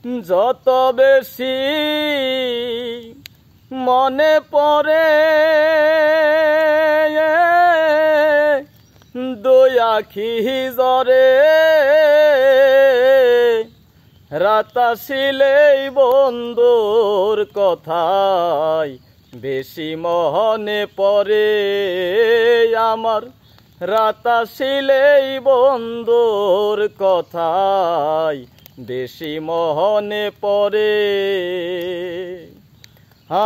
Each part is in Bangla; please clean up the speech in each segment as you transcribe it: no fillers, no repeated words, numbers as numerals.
যত বেশি মনে পড়ে দুই আখি জরে রাত আসিলেই বন্ধুর কথাই বেশি মনে পড়ে আমার। রাত আসিলেই বন্ধুর কথাই বেশি মনে পড়ে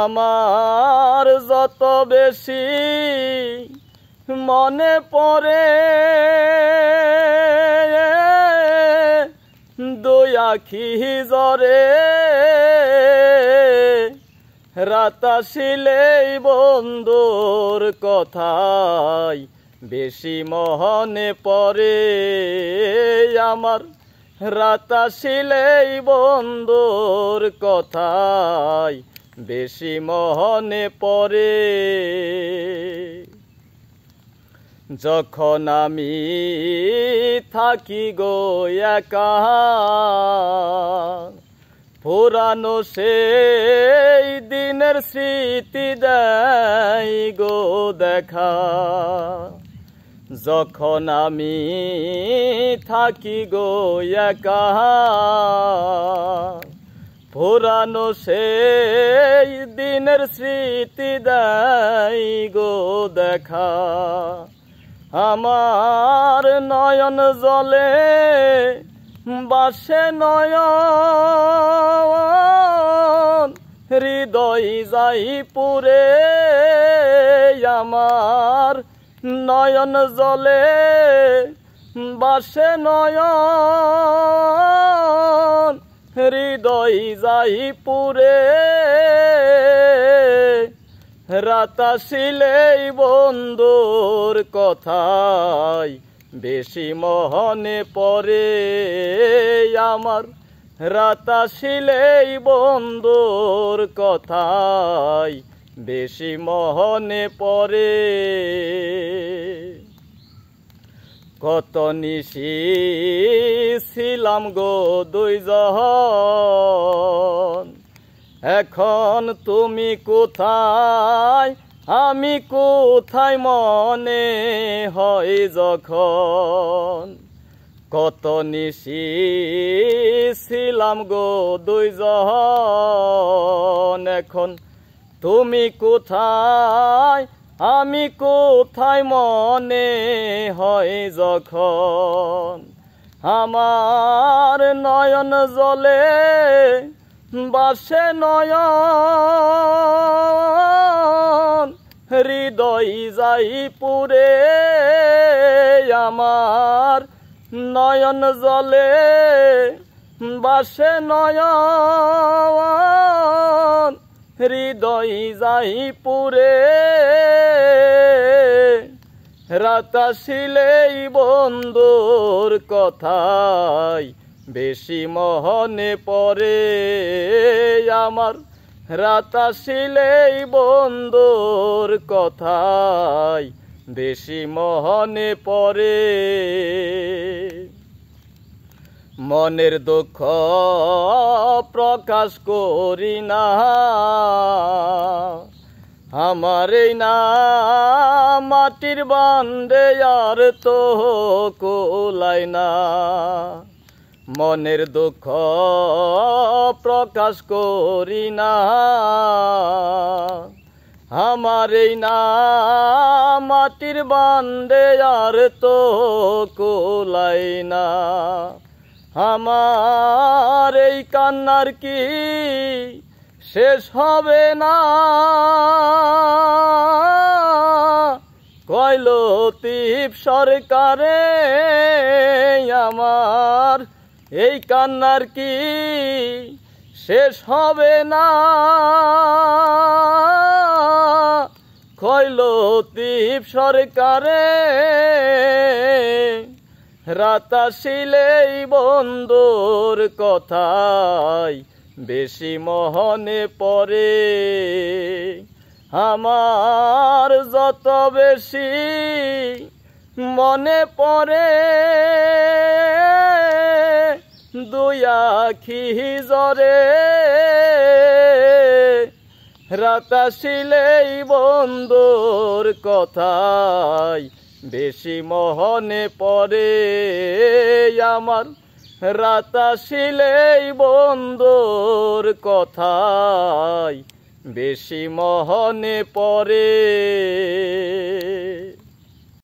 আমার। যত বেশি মনে পড়ে দুই আখি জরে রাত আসিলেই বন্ধুর কথাই বেশি মনে পড়ে আমার। রাত আসিলেই বন্ধুর কথাই বেশি মনে পড়ে। যখন আমি থাকি গো একা পুরানো সেই দিনের স্মৃতি দেয় গো দেখা। যখন আমি থাকি গো একা পুরানো সেই দিনের স্মৃতি দেয় গো দেখা। আমার নয়ন জলে বাসে নয়ন হৃদয় যাই পুরে আমার। নয়ন জলে বাসে নয়ন হৃদয় যাই পুরে রাত আসিলেই বন্ধুর কথাই বেশি মনে পড়ে আমার। রাত আসিলেই বন্ধুর কথাই বেশি মনে পড়ে। কত নিশি ছিলাম গো দুইজন, এখন তুমি কোথায় আমি কোথায় মনে হয় যখন। কত নিশি ছিলাম গো দুইজন, এখন তুমি কোথায় আমি কোথায় মনে হয় যখন। আমার নয়ন জলে বাসে নয়ন হৃদয় যাই পুরে আমার। নয়ন জলে বাসে নয়ন হৃদয় যাই পুরে রাত আসিলেই বন্ধুর কথাই বেশি মনে পড়ে আমার। রাত আসিলেই বন্ধুর কথাই বেশি মনে পড়ে। মনের দুঃখ প্রকাশ করি না, আমার এই না মাটির বান্দে আর তো কোলাই না। মনের দুঃখ প্রকাশ করি না, আমার এই না মাটির বান্দে আর তো কোলাই না। আমার এই কান্নার কি শেষ হবে না, কয় লতিফ সরকারে আমার এই কান্নার কি শেষ হবে না, কয় লতিফ সরকারে। রাত আসিলেই বন্ধুর কথাই বেশি মনে পড়ে আমার। যত বেশি মনে পড়ে দুই আখি জরে রাত আসিলেই বন্ধুর কথায় বেশি মনে পড়ে আমার রাত আসিলেই বন্ধুর কথায় বেশি মনে পড়ে।